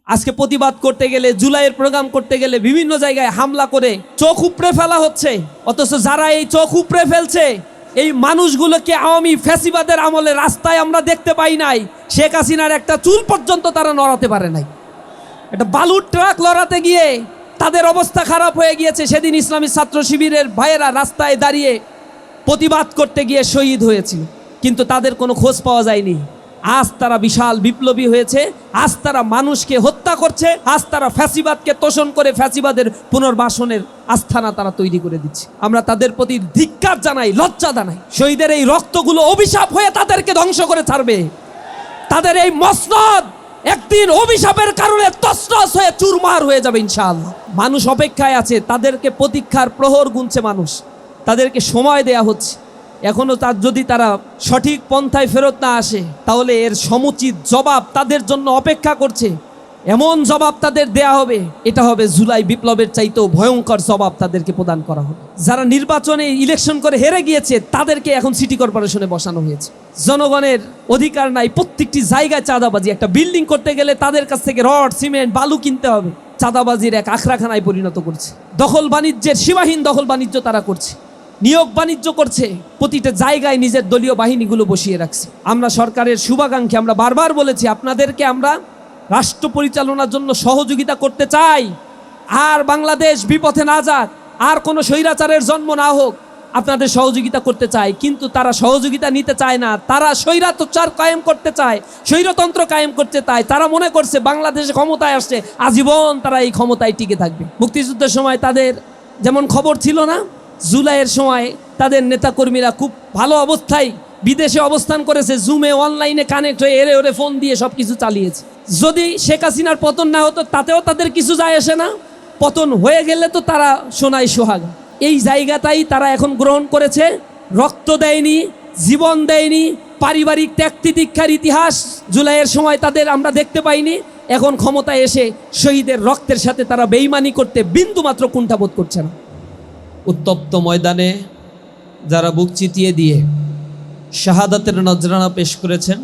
আজকে প্রতিবাদ করতে গেলে, জুলাইয়ের প্রোগ্রাম করতে গেলে বিভিন্ন জায়গায় হামলা করে চোখ উপড়ে ফেলা হচ্ছে। অথচ যারা এই চোখ উপড়ে ফেলছে এই মানুষগুলোকে আওয়ামী ফ্যাসিবাদের আমলে রাস্তায় আমরা দেখতে পাই নাই। শেখ হাসিনার একটা চুল পর্যন্ত তারা নড়াতে পারে নাই। একটা বালুর ট্রাক লড়াতে গিয়ে তাদের অবস্থা খারাপ হয়ে গিয়েছে। সেদিন ইসলামী ছাত্র শিবিরের ভাইয়েরা রাস্তায় দাঁড়িয়ে প্রতিবাদ করতে গিয়ে শহীদ হয়েছিল, কিন্তু তাদের কোনো খোঁজ পাওয়া যায়নি। আজ তারা বিশাল বিপ্লবী হয়েছে, আজ তারা মানুষকে হত্যা করছে, আজ তারা ফ্যাসিবাদকে তোষণ করে ফ্যাসিবাদের পুনর্বাসনের আস্থানা তারা তৈরি করে দিচ্ছে। আমরা তাদের প্রতি ধিক্কার জানাই, লজ্জা জানাই। শহীদের এই রক্তগুলো অভিশাপ হয়ে তাদেরকে ধ্বংস করে ছাড়বে। তাদের এই মসনদ একদিন অভিশাপের কারণে তছনছ হয়ে চুরমার হয়ে যাবে ইনশাআল্লাহ। মানুষ অপেক্ষায় আছে, তাদেরকে প্রতীক্ষার প্রহর গুনছে মানুষ, তাদেরকে সময় দেয়া হচ্ছে। এখনও যদি তারা সঠিক পন্থায় ফেরত না আসে তাহলে এর সমুচিত জবাব তাদের জন্য অপেক্ষা করছে। এমন জবাব তাদের দেয়া হবে, এটা হবে জুলাই বিপ্লবের চাইতেও ভয়ঙ্কর জবাব তাদেরকে প্রদান করা হবে। যারা নির্বাচনে ইলেকশন করে হেরে গিয়েছে তাদেরকে এখন সিটি কর্পোরেশনে বসানো হয়েছে। জনগণের অধিকার নাই, প্রত্যেকটি জায়গায় চাঁদাবাজি। একটা বিল্ডিং করতে গেলে তাদের কাছ থেকে রড, সিমেন্ট, বালু কিনতে হবে। চাঁদাবাজির এক আখড়াখানায় পরিণত করছে। দখল বাণিজ্যের সীমাহীন দখল বাণিজ্য তারা করছে, নিয়োগ বাণিজ্য করছে, প্রতিটা জায়গায় নিজের দলীয় বাহিনীগুলো বসিয়ে রাখছে। আমরা সরকারের শুভাকাঙ্ক্ষী, আমরা বারবার বলেছি আপনাদেরকে আমরা রাষ্ট্র পরিচালনার জন্য সহযোগিতা করতে চাই। আর বাংলাদেশ বিপথে না যাক, আর কোনো স্বৈরাচারের জন্ম না হোক, আপনাদের সহযোগিতা করতে চাই। কিন্তু তারা সহযোগিতা নিতে চায় না, তারা স্বৈরাচার কায়েম করতে চায়, স্বৈরতন্ত্র কায়েম করতে চায়। তারা মনে করছে বাংলাদেশে ক্ষমতায় আসছে আজীবন তারা এই ক্ষমতায় টিকে থাকবে। মুক্তিযুদ্ধের সময় তাদের যেমন খবর ছিল না, জুলাইয়ের সময় তাদের নেতাকর্মীরা খুব ভালো অবস্থায় বিদেশে অবস্থান করেছে, জুমে অনলাইনে কানেক্ট হয়ে এরে ওরে ফোন দিয়ে সব কিছু চালিয়েছে। যদি শেখ হাসিনার পতন না হতো তাতেও তাদের কিছু যায় আসে না, পতন হয়ে গেলে তো তারা সোনায় সোহাগা। এই জায়গাটাই তারা এখন গ্রহণ করেছে। রক্ত দেয়নি, জীবন দেয়নি, পারিবারিক ত্যাগ তিতিক্ষার ইতিহাস জুলাইয়ের সময় তাদের আমরা দেখতে পাইনি। এখন ক্ষমতায় এসে শহীদের রক্তের সাথে তারা বেইমানি করতে বিন্দুমাত্র কুণ্ঠাবোধ করছে না। উত্তপ্ত ময়দানে যারা বুক চিতিয়ে দিয়ে শাহাদাতের নজরানা পেশ করেছেন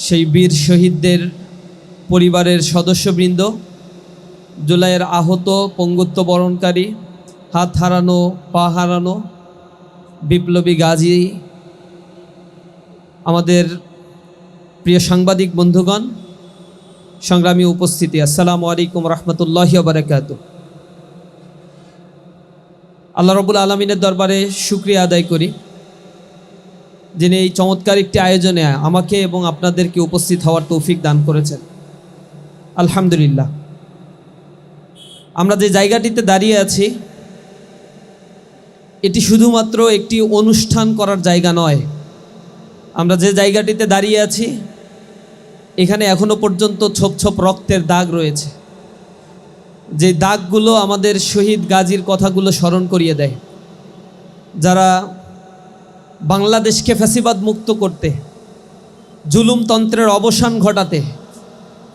সেই বীর শহীদদের পরিবারের সদস্যবৃন্দ, জুলাইয়ের আহত, পঙ্গুত্ব বরণকারী, হাত হারানো, পা হারানো বিপ্লবী গাজী, আমাদের প্রিয় সাংবাদিক বন্ধুগণ, সংগ্রামী উপস্থিতি, আসসালামু আলাইকুম রহমতুল্লাহি ওয়া বারাকাতুহু। আল্লাহ রাব্বুল আলামিনের দরবারে শুকরিয়া আদায় করি, যিনি এই চমৎকার একটি আয়োজনে আমাকে এবং আপনাদেরকে উপস্থিত হওয়ার তৌফিক দান করেছেন। আলহামদুলিল্লাহ। আমরা যে জায়গাটিতে দাঁড়িয়ে আছি এটি শুধুমাত্র একটি অনুষ্ঠান করার জায়গা নয়। আমরা যে জায়গাটিতে দাঁড়িয়ে আছি এখানে এখনো পর্যন্ত ছোপ ছোপ রক্তের দাগ রয়েছে, যে দাগগুলো আমাদের শহীদ গাজীর কথাগুলো স্মরণ করিয়ে দেয়। যারা বাংলাদেশকে ফ্যাসিবাদ মুক্ত করতে, জুলুমতন্ত্রের অবসান ঘটাতে,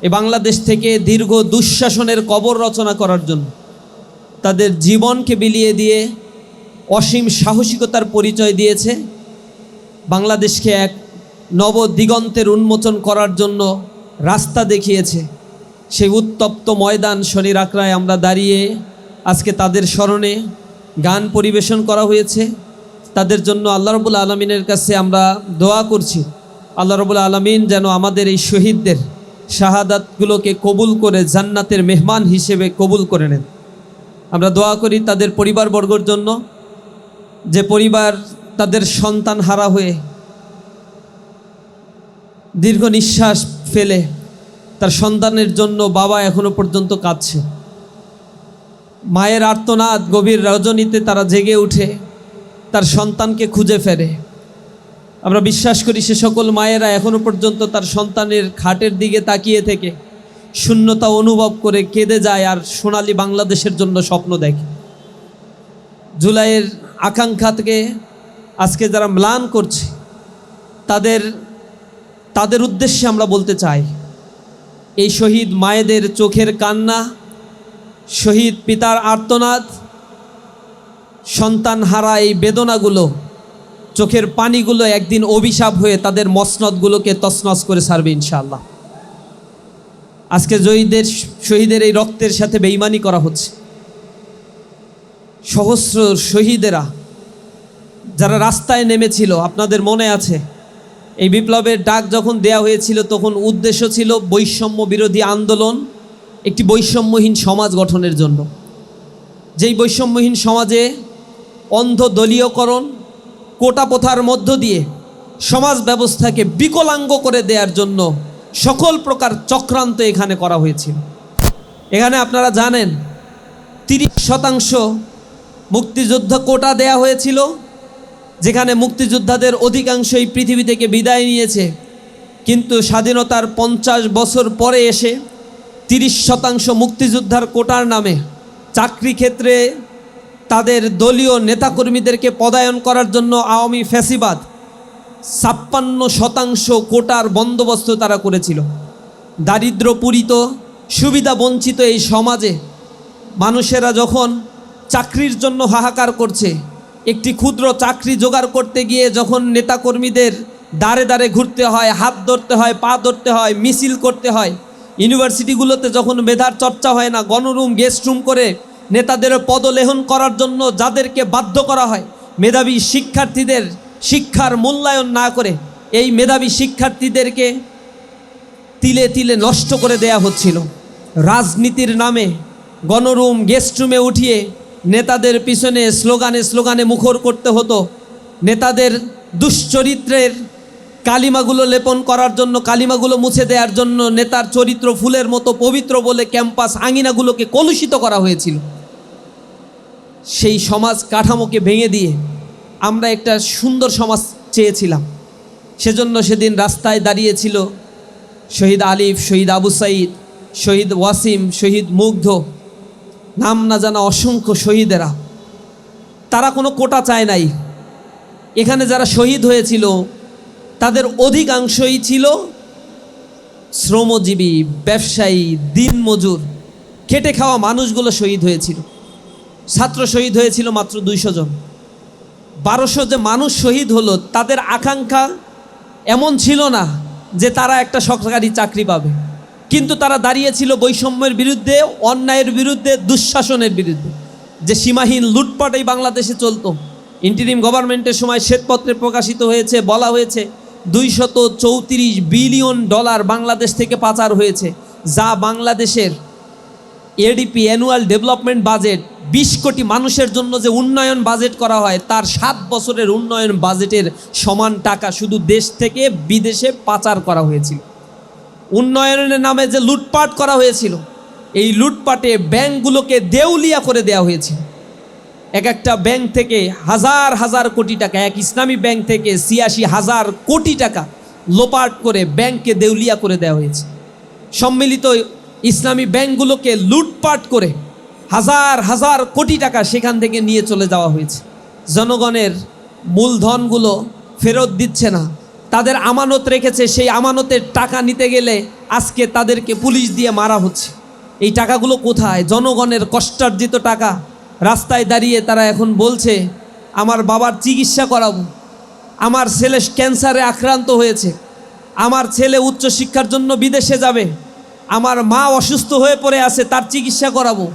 এ বাংলাদেশ থেকে দীর্ঘ দুঃশাসনের কবর রচনা করার জন্য তাদের জীবনকে বিলিয়ে দিয়ে অসীম সাহসিকতার পরিচয় দিয়েছে, বাংলাদেশকে এক নব দিগন্তের উন্মোচন করার জন্য রাস্তা দেখিয়েছে, সেই উত্তপ্ত ময়দান শনির আকড়ায় আমরা দাঁড়িয়ে আজকে তাদের স্মরণে গান পরিবেশন করা হয়েছে। তাদের জন্য আল্লাহ রাব্বুল আলামিনের কাছে আমরা দোয়া করছি, আল্লাহ রাব্বুল আলামিন যেন আমাদের এই শহীদদের শাহাদাতগুলোকে কবুল করে জান্নাতের মেহমান হিসেবে কবুল করে নেন। আমরা দোয়া করি তাদের পরিবারবর্গর জন্য, যে পরিবার তাদের সন্তান হারা হয়ে দীর্ঘ নিঃশ্বাস ফেলে তার সন্তানের জন্য বাবা এখনো পর্যন্ত কাঁদছে। মায়ের আর্তনাদ, গভীর রজনীতে তারা জেগে উঠে তার সন্তানকে খুঁজে ফেরে। আমরা বিশ্বাস করি সে সকল মায়েরা এখনো পর্যন্ত তার সন্তানের খাটের দিকে তাকিয়ে থেকে শূন্যতা অনুভব করে কেঁদে যায় আর সোনালী বাংলাদেশের জন্য স্বপ্ন দেখে। জুলাইয়ের আকাঙ্ক্ষা থেকে আজকে যারা ম্লান করছে তাদের উদ্দেশ্যে আমরা বলতে চাই, এই শহীদ মায়েদের চোখের কান্না, শহীদ পিতার আর্তনাদ, সন্তান হারা এই বেদনাগুলো, চোখের পানিগুলো একদিন অভিশাপ হয়ে তাদের মসনদগুলোকে তছনছ করে ছাড়বে ইনশাআল্লাহ। আজকে শহীদের এই রক্তের সাথে বেঈমানি করা হচ্ছে। সহস্র শহীদেরা যারা রাস্তায় নেমেছিল, আপনাদের মনে আছে এই বিপ্লবের ডাক যখন দেয়া হয়েছিল তখন উদ্দেশ্য ছিল বৈষম্য বিরোধী আন্দোলন, একটি বৈষম্যহীন সমাজ গঠনের জন্য। যেই বৈষম্যহীন সমাজে অন্ধ দলীয়করণ, কোটা প্রথার মধ্য দিয়ে সমাজ ব্যবস্থাকে বিকলাঙ্গ করে দেওয়ার জন্য সকল প্রকার চক্রান্ত এখানে করা হয়েছিল। এখানে আপনারা জানেন 30% মুক্তিযুদ্ধ কোটা দেয়া হয়েছিল, যেখানে মুক্তিযোদ্ধাদের অধিকাংশই পৃথিবী থেকে বিদায় নিয়েছে। কিন্তু স্বাধীনতার 50 বছর পরে এসে 30% মুক্তিযোদ্ধার কোটার নামে চাকরি ক্ষেত্রে তাদের দলীয় নেতাকর্মীদেরকে পদায়ন করার জন্য আওয়ামী ফ্যাসিবাদ 56% কোটার বন্দোবস্ত তারা করেছিল। দারিদ্র্যপীড়িত, সুবিধা বঞ্চিত এই সমাজে মানুষেরা যখন চাকরির জন্য হাহাকার করছে, একটি ক্ষুদ্র চাকরি জোগাড় করতে গিয়ে যখন নেতাকর্মীদের দাঁড়ে দাঁড়ে ঘুরতে হয়, হাত ধরতে হয়, পা ধরতে হয়, মিছিল করতে হয়, ইউনিভার্সিটিগুলোতে যখন মেধার চর্চা হয় না, গণরুম গেস্ট রুম করে নেতাদের পদলেহন করার জন্য যাদেরকে বাধ্য করা হয়, মেধাবী শিক্ষার্থীদের শিক্ষার মূল্যায়ন না করে এই মেধাবী শিক্ষার্থীদেরকে তিলে তিলে নষ্ট করে দেয়া হচ্ছিল। রাজনীতির নামে গণরুম গেস্ট রুমে উঠিয়ে নেতাদের পিছনে স্লোগানে মুখর করতে হতো। নেতাদের দুশ্চরিত্রের কালিমাগুলো লেপন করার জন্য, কালিমাগুলো মুছে দেওয়ার জন্য নেতার চরিত্র ফুলের মতো পবিত্র বলে ক্যাম্পাস আঙিনাগুলোকে কলুষিত করা হয়েছিল। সেই সমাজ কাঠামোকে ভেঙে দিয়ে আমরা একটা সুন্দর সমাজ চেয়েছিলাম। সেজন্য সেদিন রাস্তায় দাঁড়িয়েছিল শহীদ আলিফ, শহীদ আবু সাইদ, শহীদ ওয়াসিম, শহীদ মুগ্ধ, নাম না জানা অসংখ্য শহীদেরা। তারা কোনো কোটা চায় নাই। এখানে যারা শহীদ হয়েছিল তাদের অধিকাংশই ছিল শ্রমজীবী, ব্যবসায়ী, দিনমজুর, খেটে খাওয়া মানুষগুলো শহীদ হয়েছিল। ছাত্র শহীদ হয়েছিল মাত্র 200 জন। 1200 যে মানুষ শহীদ হলো তাদের আকাঙ্ক্ষা এমন ছিল না যে তারা একটা সরকারি চাকরি পাবে, কিন্তু তারা দাঁড়িয়েছিল বৈষম্যের বিরুদ্ধে, অন্যায়ের বিরুদ্ধে, দুঃশাসনের বিরুদ্ধে। যে সীমাহীন লুটপাট এই বাংলাদেশে চলতো, ইন্টারিম গভর্নমেন্টের সময় শ্বেতপত্রে প্রকাশিত হয়েছে, বলা হয়েছে 234 বিলিয়ন ডলার বাংলাদেশ থেকে পাচার হয়েছে, যা বাংলাদেশের এডিপি অ্যানুয়াল ডেভেলপমেন্ট বাজেট 20 কোটি মানুষের জন্য যে উন্নয়ন বাজেট করা হয় তার 7 বছরের উন্নয়ন বাজেটের সমান টাকা শুধু দেশ থেকে বিদেশে পাচার করা হয়েছিল। উন্নয়নের নামে যে লুটপাট করা হয়েছিল, এই লুটপাটে ব্যাংকগুলোকে দেউলিয়া করে দেওয়া হয়েছিল। এক একটা ব্যাংক থেকে হাজার হাজার কোটি টাকা, এক ইসলামী ব্যাংক থেকে 86,000 কোটি টাকা লোপাট করে ব্যাংককে দেউলিয়া করে দেওয়া হয়েছে। সম্মিলিত ইসলামী ব্যাংকগুলোকে লুটপাট করে হাজার হাজার কোটি টাকা সেখান থেকে নিয়ে চলে যাওয়া হয়েছে। জনগণের মূলধনগুলো ফেরত দিচ্ছে না, তাদের আমানত রেখেছে, সেই আমানতের টাকা নিতে গেলে আজকে তাদেরকে পুলিশ দিয়ে মারা হচ্ছে। এই টাকাগুলো কোথায়? জনগণের কষ্টার্জিত টাকা। রাস্তায় দাঁড়িয়ে তারা এখন বলছে আমার বাবার চিকিৎসা করাবো, আমার ছেলে ক্যান্সারে আক্রান্ত হয়েছে, আমার ছেলে উচ্চশিক্ষার জন্য বিদেশে যাবে, আমার মা অসুস্থ হয়ে পড়ে আছে, তার চিকিৎসা করাবো।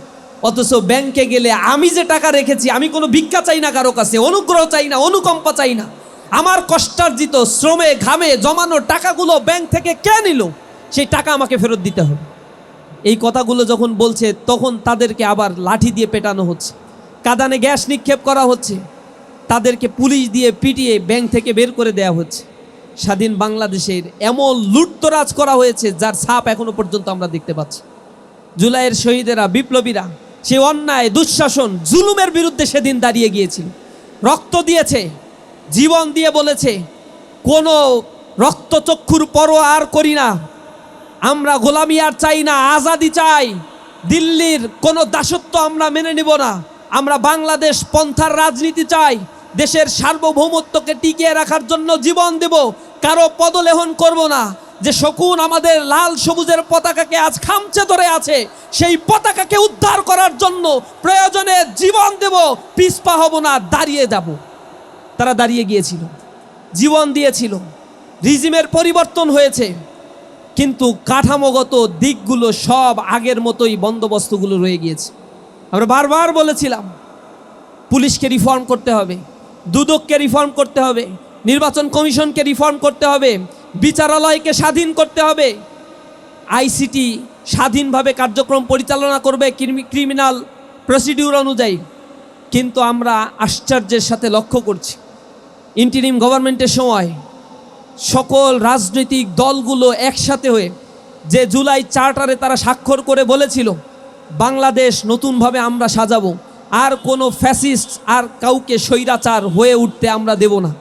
অথচ ব্যাংকে গেলে আমি যে টাকা রেখেছি, আমি কোনো ভিক্ষা চাই না কারো কাছে, অনুগ্রহ চাই না, অনুকম্পা চাই না, আমার কষ্টার্জিত শ্রমে ঘামে জমানো টাকাগুলো ব্যাংক থেকে কে নিল, সেই টাকা আমাকে ফেরত দিতে হবে। এই কথাগুলো যখন বলছে তখন তাদেরকে আবার লাঠি দিয়ে পেটানো হচ্ছে, কাঁদানে গ্যাস নিক্ষেপ করা হচ্ছে, তাদেরকে পুলিশ দিয়ে পিটিয়ে ব্যাংক থেকে বের করে দেওয়া হচ্ছে। স্বাধীন বাংলাদেশের এমন লুটতরাজ করা হয়েছে যার ছাপ এখনো পর্যন্ত আমরা দেখতে পাচ্ছি। জুলাইয়ের শহীদেরা, বিপ্লবীরা সে অন্যায়, দুঃশাসন, জুলুমের বিরুদ্ধে সেদিন দাঁড়িয়ে গিয়েছিল, রক্ত দিয়েছে, জীবন দিয়ে বলেছে কোনো রক্তচক্ষুর পরোয়া আর করি না, আমরা গোলামি আর চাই না, আজাদি চাই, দিল্লির কোনো দাসত্ব আমরা মেনে নিব না, আমরা বাংলাদেশ পন্থার রাজনীতি চাই, দেশের সার্বভৌমত্বকে টিকিয়ে রাখার জন্য জীবন দেব, কারো পদলেহন করব না। যে শকুন আমাদের লাল সবুজের পতাকাকে আজ খামচে ধরে আছে, সেই পতাকাকে উদ্ধার করার জন্য প্রয়োজনে জীবন দেব, পিছপা হব না, দাঁড়িয়ে যাব। তারা দাঁড়িয়ে গিয়েছিল, জীবন দিয়েছিল। রিজিমের পরিবর্তন হয়েছে, কিন্তু কাঠামোগত দিকগুলো সব আগের মতোই বন্দোবস্তগুলো রয়ে গিয়েছে। আমরা বারবার বলেছিলাম পুলিশকে রিফর্ম করতে হবে, দুদককে রিফর্ম করতে হবে, নির্বাচন কমিশনকে রিফর্ম করতে হবে, বিচারালয়কে স্বাধীন করতে হবে, আইসিটি স্বাধীনভাবে কার্যক্রম পরিচালনা করবে ক্রিমিনাল প্রসিডিউর অনুযায়ী। কিন্তু আমরা আশ্চর্যের সাথে লক্ষ্য করছি ইন্টারিম গভর্নমেন্টের সময় সকল রাজনৈতিক দলগুলো একসাথে হয়ে যে জুলাই চার্টারে তারা স্বাক্ষর করে বলেছিল বাংলাদেশ নতুনভাবে আমরা সাজাবো, আর কোনো ফ্যাসিস্ট আর কাউকে স্বৈরাচার হয়ে উঠতে আমরা দেব না,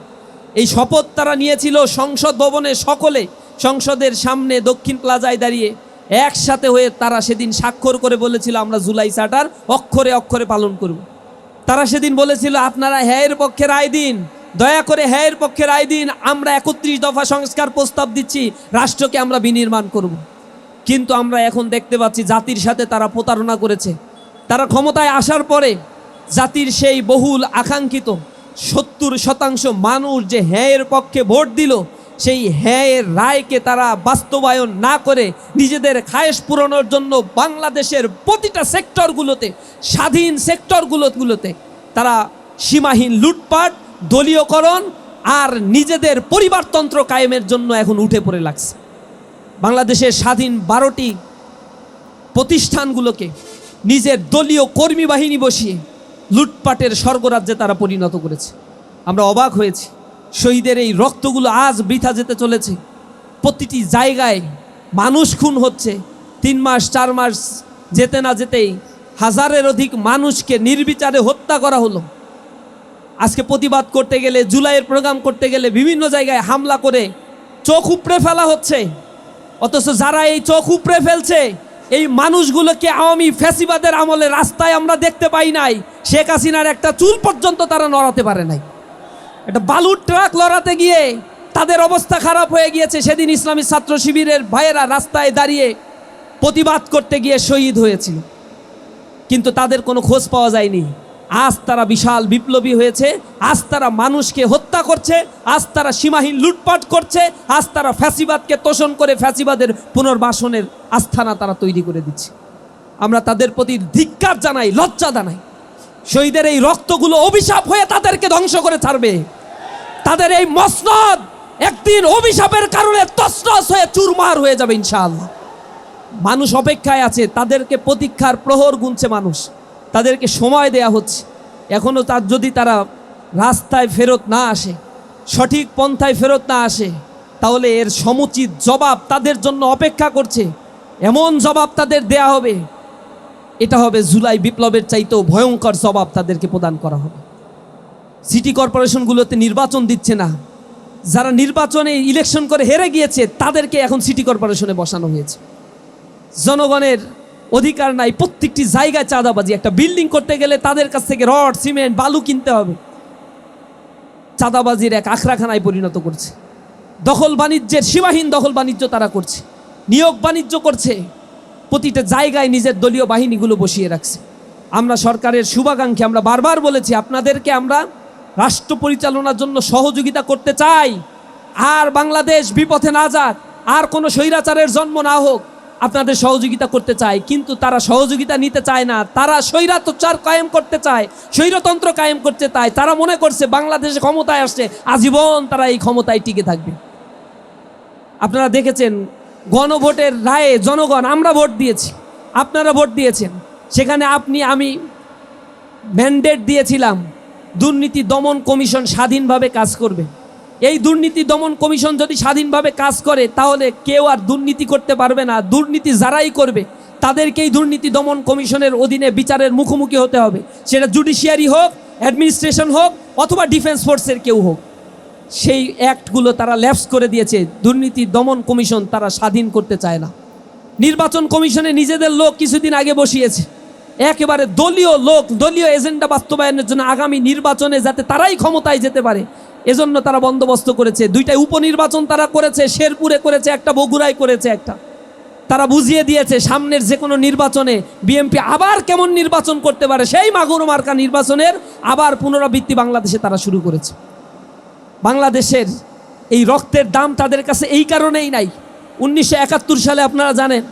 এই শপথ তারা নিয়েছিল সংসদ ভবনে সকলে সংসদের সামনে দক্ষিণ প্লাজায় দাঁড়িয়ে একসাথে হয়ে তারা সেদিন স্বাক্ষর করে বলেছিল আমরা জুলাই চার্টার অক্ষরে অক্ষরে পালন করব। তারা সেদিন বলেছিল আপনারা হ্যায়ের পক্ষে রায় দিন, দয়া করে হ্যায়ের পক্ষে রায় দিন, আমরা 31 দফা সংস্কার প্রস্তাব দিচ্ছি, রাষ্ট্রকে আমরা বিনির্মাণ করব। কিন্তু আমরা এখন দেখতে পাচ্ছি জাতির সাথে তারা প্রতারণা করেছে। তারা ক্ষমতায় আসার পরে জাতির সেই বহুল আকাঙ্ক্ষিত 70% মানুষ যে হ্যায়ের পক্ষে ভোট দিল, সেই হ্যায়ের রায়কে তারা বাস্তবায়ন না করে নিজেদের খায়েশ পূরণের জন্য বাংলাদেশের প্রতিটা সেক্টরগুলোতে, স্বাধীন সেক্টরগুলোতে তারা সীমাহীন লুটপাট, দলীয়করণ আর নিজেদের পরিবারতন্ত্র কায়েমের জন্য এখন উঠে পড়ে লাগছে। বাংলাদেশের স্বাধীন 12টি প্রতিষ্ঠানগুলোকে নিজের দলীয় কর্মী বাহিনী বসিয়ে লুটপাটের স্বর্গরাজ্যে তারা পরিণত করেছে। আমরা অবাক হয়েছি, শহীদের এই রক্তগুলো আজ বৃথা যেতে চলেছে। প্রতিটি জায়গায় মানুষ খুন হচ্ছে, 3 মাস 4 মাস যেতে না যেতেই হাজারের অধিক মানুষকে নির্বিচারে হত্যা করা হলো। আজকে প্রতিবাদ করতে গেলে, জুলাইয়ের প্রোগ্রাম করতে গেলে বিভিন্ন জায়গায় হামলা করে চোখ উপড়ে ফেলা হচ্ছে। অথচ যারা এই চোখ উপড়ে ফেলছে এই মানুষগুলোকে আওয়ামী ফ্যাসিবাদের আমলে রাস্তায় আমরা দেখতে পাই নাই। শেখ হাসিনার একটা চুল পর্যন্ত তারা নড়াতে পারে নাই। একটা বালুর ট্রাক লড়াতে গিয়ে তাদের অবস্থা খারাপ হয়ে গিয়েছে। সেদিন ইসলামী ছাত্র শিবিরের ভাইয়েরা রাস্তায় দাঁড়িয়ে প্রতিবাদ করতে গিয়ে শহীদ হয়েছিল, কিন্তু তাদের কোনো খোঁজ পাওয়া যায়নি। আজ তারা বিশাল বিপ্লবী হয়েছে, আজ তারা মানুষকে হত্যা করছে, আজ তারা সীমাহীন লুটপাট করছে, আজ তারা ফ্যাসিবাদকে তোষণ করে ফ্যাসিবাদের পুনর্বাসনের আস্থানা তারা তৈরি করে দিচ্ছে। আমরা তাদের প্রতি ধিক্কার জানাই, লজ্জা জানাই। শহীদের এই রক্তগুলো অভিশাপ হয়ে তাদেরকে ধ্বংস করে ছাড়বে। তাদের এই মসনদ একদিন অভিশাপের কারণে তছনছ হয়ে চুরমার হয়ে যাবে ইনশাআল্লাহ। মানুষ অপেক্ষায় আছে, তাদেরকে প্রতীক্ষার প্রহর গুনছে মানুষ, তাদেরকে সময় দেয়া হচ্ছে। এখনও যদি তারা রাস্তায় ফেরত না আসে, সঠিক পন্থায় ফেরত না আসে, তাহলে এর সমুচিত জবাব তাদের জন্য অপেক্ষা করছে। এমন জবাব তাদের দেয়া হবে, এটা হবে জুলাই বিপ্লবের চাইতেও ভয়ঙ্কর জবাব তাদেরকে প্রদান করা হবে। সিটি কর্পোরেশনগুলোতে নির্বাচন দিচ্ছে না, যারা নির্বাচনে ইলেকশন করে হেরে গিয়েছে তাদেরকে এখন সিটি কর্পোরেশনে বসানো হয়েছে। জনগণের অধিকার নাই, প্রত্যেকটি জায়গায় চাঁদাবাজি। একটা বিল্ডিং করতে গেলে তাদের কাছ থেকে রড, সিমেন্ট, বালু কিনতে হবে। চাঁদাবাজির এক আখড়াখানায় পরিণত করছে। দখল বাণিজ্যের সীমাহীন দখল বাণিজ্য তারা করছে, নিয়োগ বাণিজ্য করছে, প্রতিটা জায়গায় নিজের দলীয় বাহিনীগুলো বসিয়ে রাখছে। আমরা সরকারের শুভাকাঙ্ক্ষী, আমরা বারবার বলেছি আপনাদেরকে আমরা রাষ্ট্র পরিচালনার জন্য সহযোগিতা করতে চাই। আর বাংলাদেশ বিপথে না যাক, আর কোনো স্বৈরাচারের জন্ম না হোক, আপনাদের সহযোগিতা করতে চাই। কিন্তু তারা সহযোগিতা নিতে চায় না, তারা স্বৈরাচার কায়েম করতে চায়, স্বৈরতন্ত্র কায়েম করতে চায়। তারা মনে করছে বাংলাদেশে ক্ষমতায় আসছে আজীবন তারা এই ক্ষমতায় টিকে থাকবে। আপনারা দেখেছেন গণভোটের রায়ে জনগণ, আমরা ভোট দিয়েছি, আপনারা ভোট দিয়েছেন, সেখানে আপনি আমি ম্যান্ডেট দিয়েছিলাম দুর্নীতি দমন কমিশন স্বাধীনভাবে কাজ করবে। এই দুর্নীতি দমন কমিশন যদি স্বাধীনভাবে কাজ করে তাহলে কেউ আর দুর্নীতি করতে পারবে না। দুর্নীতি যারাই করবে তাদেরকেই দুর্নীতি দমন কমিশনের অধীনে বিচারের মুখোমুখি হতে হবে, সেটা জুডিশিয়ারি হোক, অ্যাডমিনিস্ট্রেশন হোক, অথবা ডিফেন্স ফোর্সের কেউ হোক। সেই অ্যাক্টগুলো তারা ল্যাপস করে দিয়েছে। দুর্নীতি দমন কমিশন তারা স্বাধীন করতে চায় না। নির্বাচন কমিশনে নিজেদের লোক কিছুদিন আগে বসিয়েছে, একেবারে দলীয় লোক, দলীয় এজেন্ডা বাস্তবায়নের জন্য আগামী নির্বাচনে যাতে তারাই ক্ষমতায় যেতে পারে এজন্য তারা বন্দোবস্ত করেছে। 2টা উপনির্বাচন তারা করেছে, শেরপুরে করেছে একটা, বগুড়ায় করেছে একটা। তারা বুঝিয়ে দিয়েছে সামনের যে কোনো নির্বাচনে বিএনপি আবার কেমন নির্বাচন করতে পারে, সেই মাগুর মার্কা নির্বাচনের আবার পুনরাবৃত্তি বাংলাদেশে তারা শুরু করেছে। বাংলাদেশের এই রক্তের দাম তাদের কাছে এই কারণেই নাই, 1971 সালে আপনারা জানেন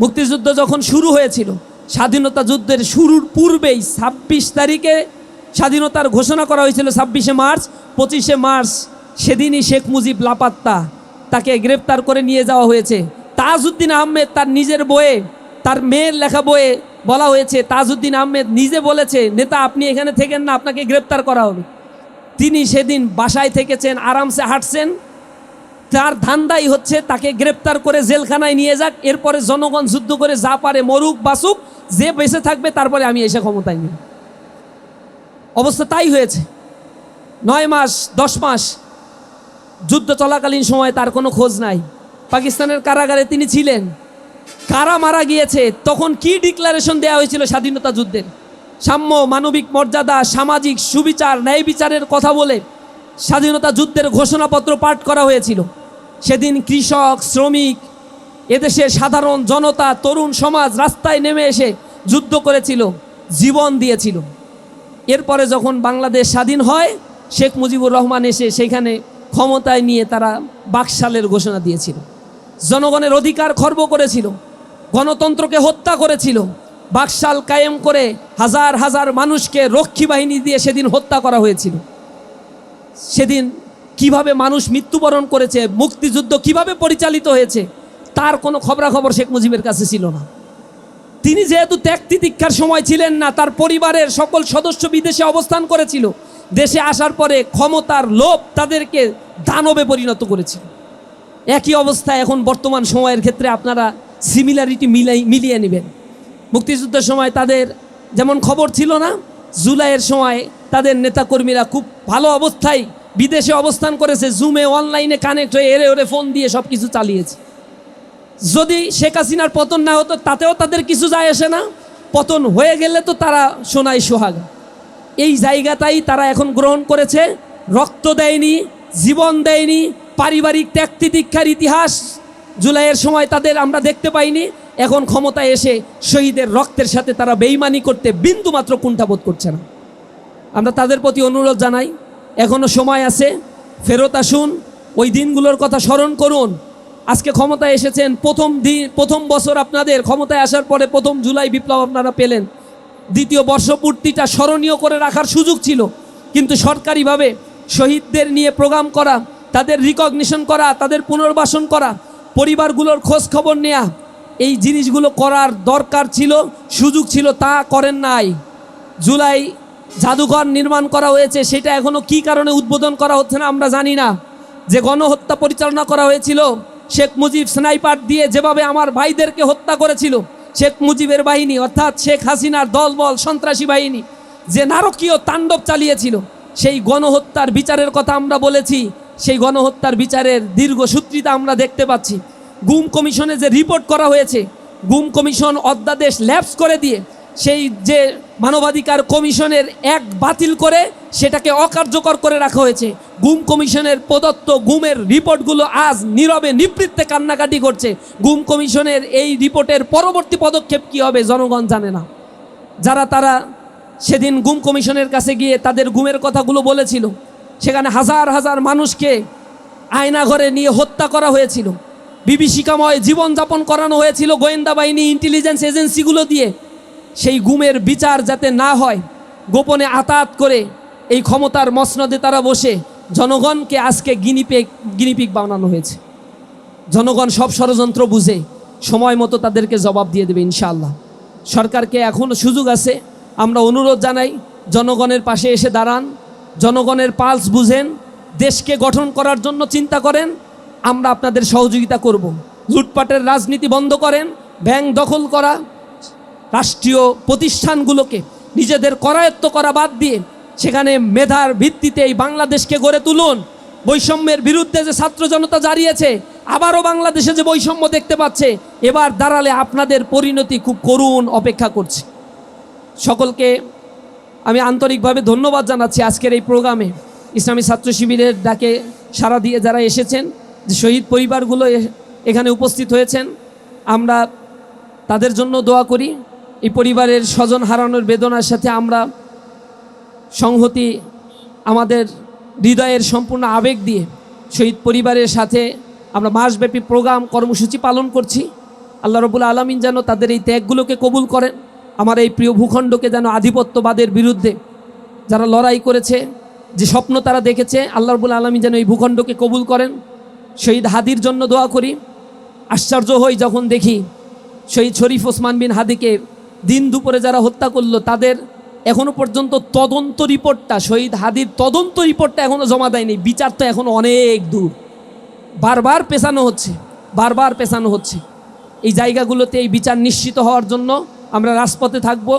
মুক্তিযুদ্ধ যখন শুরু হয়েছিল, স্বাধীনতা যুদ্ধের শুরুর পূর্বেই 26 তারিখে স্বাধীনতার ঘোষণা করা হয়েছিল 26শে মার্চ। 25শে মার্চ সেদিনই শেখ মুজিব লাপাত্তা, তাকে গ্রেপ্তার করে নিয়ে যাওয়া হয়েছে। তাজউদ্দিন আহমেদ তার নিজের বইয়ে, তার মেয়ের লেখা বইয়ে বলা হয়েছে, তাজউদ্দিন আহমেদ নিজে বলেছে, নেতা আপনি এখানে থেকেন না, আপনাকে গ্রেপ্তার করা হবে। তিনি সেদিন বাসায় থেকেছেন, আরামসে হাঁটছেন। তার ধান্দাই হচ্ছে তাকে গ্রেপ্তার করে জেলখানায় নিয়ে যাক, এরপরে জনগণ যুদ্ধ করে যা পারে মরুক বাসুক, যে বেঁচে থাকবে তারপরে আমি এসে ক্ষমতায় নিই। অবস্থা তাই হয়েছে। 9 মাস 10 মাস যুদ্ধ চলাকালীন সময় তার কোনো খোঁজ নাই। পাকিস্তানের কারাগারে তিনি ছিলেন। কারা মারা গিয়েছে, তখন কি ডিক্লারেশন দেওয়া হয়েছিল স্বাধীনতা যুদ্ধের? সাম্য, মানবিক মর্যাদা, সামাজিক সুবিচার, ন্যায় বিচারের কথা বলে স্বাধীনতা যুদ্ধের ঘোষণাপত্র পাঠ করা হয়েছিল। সেদিন কৃষক, শ্রমিক, এদেশের সাধারণ জনতা, তরুণ সমাজ রাস্তায় নেমে এসে যুদ্ধ করেছিল, জীবন দিয়েছিল। এরপরে যখন বাংলাদেশ স্বাধীন হয়, শেখ মুজিবুর রহমান এসে সেখানে ক্ষমতায় নিয়ে তারা বাকশালের ঘোষণা দিয়েছিল, জনগণের অধিকার খর্ব করেছিল, গণতন্ত্রকে হত্যা করেছিল। বাকশাল কায়েম করে হাজার হাজার মানুষকে রক্ষী বাহিনী দিয়ে সেদিন হত্যা করা হয়েছিল। সেদিন কিভাবে মানুষ মৃত্যুবরণ করেছে, মুক্তিযুদ্ধ কিভাবে পরিচালিত হয়েছে, তার কোনো খবরাখবর শেখ মুজিবের কাছে ছিল না। তিনি যেহেতু ত্যাগ তিতিক্ষার সময় ছিলেন না, তার পরিবারের সকল সদস্য বিদেশে অবস্থান করেছিল। দেশে আসার পরে ক্ষমতার লোভ তাদেরকে দানবে পরিণত করেছে। একই অবস্থা এখন বর্তমান সময়ের ক্ষেত্রে আপনারা সিমিলারিটি মিলিয়ে নেবেন। মুক্তিযুদ্ধের সময় তাদের যেমন খবর ছিল না, জুলাইয়ের সময় তাদের নেতাকর্মীরা খুব ভালো অবস্থায় বিদেশে অবস্থান করেছে, জুমে অনলাইনে কানেক্ট হয়ে এরে ওরে ফোন দিয়ে সব কিছু চালিয়েছে। যদি শেখ হাসিনার পতন না হতো তাতেও তাদের কিছু যায় আসে না, পতন হয়ে গেলে তো তারা সোনায় সোহাগা। এই জায়গাটাই তারা এখন গ্রহণ করেছে। রক্ত দেয়নি, জীবন দেয়নি, পারিবারিক ত্যাগ তিতিক্ষার ইতিহাস জুলাইয়ের সময় তাদের আমরা দেখতে পাইনি। এখন ক্ষমতায় এসে শহীদের রক্তের সাথে তারা বেইমানি করতে বিন্দুমাত্র কুণ্ঠাবোধ করছে না। আমরা তাদের প্রতি অনুরোধ জানাই, এখনও সময় আছে, ফেরত আসুন, ওই দিনগুলোর কথা স্মরণ করুন। আজকে ক্ষমতায় এসেছেন, প্রথম বছর আপনাদের ক্ষমতায় আসার পরে 1 জুলাই বিপ্লব আপনারা পেলেন। দ্বিতীয় বর্ষপূর্তিটা স্মরণীয় করে রাখার সুযোগ ছিল, কিন্তু সরকারিভাবে শহীদদের নিয়ে প্রোগ্রাম করা, তাদের রিকগনিশন করা, তাদের পুনর্বাসন করা, পরিবারগুলোর খোঁজ খবর নেওয়া, এই জিনিসগুলো করার দরকার ছিল, সুযোগ ছিল, তা করেন নাই। জুলাই জাদুঘর নির্মাণ করা হয়েছে, সেটা এখনও কী কারণে উদ্বোধন করা হচ্ছে না আমরা জানি না। যে গণহত্যা পরিচালনা করা হয়েছিল, শেখ মুজিব স্নাইপার দিয়ে যেভাবে আমার ভাইদেরকে হত্যা করেছিল, শেখ মুজিবের বাহিনী অর্থাৎ শেখ হাসিনার দলবল সন্ত্রাসী বাহিনী যে নারকীয় তাণ্ডব চালিয়েছিল, সেই গণহত্যার বিচারের কথা আমরা বলেছি। সেই গণহত্যার বিচারের দীর্ঘসূত্রিতা আমরা দেখতে পাচ্ছি। গুম কমিশনে যে রিপোর্ট করা হয়েছে, গুম কমিশন অধ্যাদেশ ল্যাপস করে দিয়ে সেই যে মানবাধিকার কমিশনের বাতিল করে সেটাকে অকার্যকর করে রাখা হয়েছে। গুম কমিশনের প্রদত্ত গুমের রিপোর্টগুলো আজ নীরবে নিবৃত্তে কান্নাকাটি করছে। গুম কমিশনের এই রিপোর্টের পরবর্তী পদক্ষেপ কী হবে জনগণ জানে না। তারা সেদিন গুম কমিশনের কাছে গিয়ে তাদের গুমের কথাগুলো বলেছিল, সেখানে হাজার হাজার মানুষকে আয়নাঘরে নিয়ে হত্যা করা হয়েছিল, বিভীষিকাময় জীবনযাপন করানো হয়েছিল গোয়েন্দা বাহিনী, ইন্টেলিজেন্স এজেন্সিগুলো দিয়ে। সেই গুমের বিচার যাতে না হয়, গোপনে আতাত করে এই ক্ষমতার মসনদে তারা বসে জনগণকে আজকে গিনিপিগ বানানো হয়েছে। জনগণ সব ষড়যন্ত্র বুঝে সময় মতো তাদেরকে জবাব দিয়ে দেবে ইনশাআল্লাহ। সরকারকে এখনও সুযোগ আছে, আমরা অনুরোধ জানাই, জনগণের পাশে এসে দাঁড়ান, জনগণের পালস বুঝেন, দেশকে গঠন করার জন্য চিন্তা করেন, আমরা আপনাদের সহযোগিতা করব। লুটপাটের রাজনীতি বন্ধ করেন, ব্যাংক দখল করা, রাষ্ট্রীয় প্রতিষ্ঠানগুলোকে নিজেদের করায়ত্ত করা বাদ দিয়ে সেখানে মেধার ভিত্তিতে এই বাংলাদেশকে গড়ে তুলুন। বৈষম্যের বিরুদ্ধে যে ছাত্র জনতা দাঁড়িয়েছে, আবারও বাংলাদেশে যে বৈষম্য দেখতে পাচ্ছে, এবার দাঁড়ালে আপনাদের পরিণতি খুব করুণ অপেক্ষা করছে। সকলকে আমি আন্তরিকভাবে ধন্যবাদ জানাচ্ছি আজকের এই প্রোগ্রামে ইসলামী ছাত্র শিবিরের ডাকে সাড়া দিয়ে যারা এসেছেন, যে শহীদ পরিবারগুলো এখানে উপস্থিত হয়েছেন, আমরা তাদের জন্য দোয়া করি। এই পরিবারের স্বজন হারানোর বেদনার সাথে আমরা সংহতি, আমাদের হৃদয়ের সম্পূর্ণ আবেগ দিয়ে শহীদ পরিবারের সাথে আমরা মাসব্যাপী প্রোগ্রাম কর্মসূচি পালন করছি। আল্লাহ রাব্বুল আলামিন যেন তাদের এই ত্যাগগুলোকে কবুল করেন। আমার এই প্রিয় ভূখণ্ডকে যেন আধিপত্যবাদের বিরুদ্ধে যারা লড়াই করেছে, যে স্বপ্ন তারা দেখেছে, আল্লাহ রাব্বুল আলামিন যেন এই ভূখণ্ডকে কবুল করেন। শহীদ হাদির জন্য দোয়া করি। আশ্চর্য হই যখন দেখি শহীদ শরীফ ওসমান বিন হাদিকে দিন দুপুরে যারা হত্যা করলো, তাদের এখনো পর্যন্ত তদন্ত রিপোর্টটা, শহীদ হাদির তদন্ত রিপোর্টটা এখনো জমা দেয়নি। বিচার তো এখনো অনেক দূর, বারবার পেছানো হচ্ছে। এই জায়গাগুলোতে এই বিচার নিশ্চিত হওয়ার জন্য আমরা রাজপথে থাকব।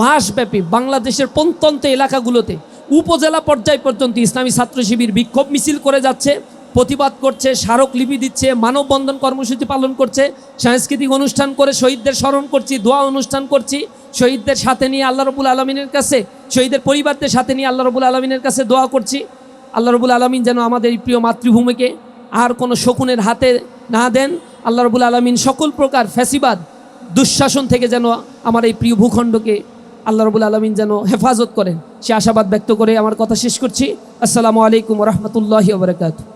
মাসব্যাপী বাংলাদেশের প্রত্যন্ত এলাকাগুলোতে উপজেলা পর্যায় পর্যন্ত ইসলামী ছাত্র শিবির বিক্ষোভ মিছিল করে যাচ্ছে, প্রতিবাদ করছে, স্মারকলিপি দিচ্ছে, মানববন্ধন কর্মসূচি পালন করছে, সাংস্কৃতিক অনুষ্ঠান করে শহীদদের স্মরণ করছি, দোয়া অনুষ্ঠান করছি, শহীদদের সাথে নিয়ে আল্লাহ রাব্বুল আলামিনের কাছে, শহীদের পরিবারদের সাথে নিয়ে আল্লাহ রাব্বুল আলামিনের কাছে দোয়া করছি। আল্লাহ রাব্বুল আলামিন যেন আমাদের এই প্রিয় মাতৃভূমিকে আর কোনো শকুনের হাতে না দেন। আল্লাহ রাব্বুল আলামিন সকল প্রকার ফ্যাসিবাদ দুঃশাসন থেকে যেন আমার এই প্রিয় ভূখণ্ডকে আল্লাহ রাব্বুল আলামিন যেন হেফাজত করেন, সে আশাবাদ ব্যক্ত করে আমার কথা শেষ করছি। আসসালামু আলাইকুম ওয়া রাহমাতুল্লাহি ওয়া বারাকাতুহু।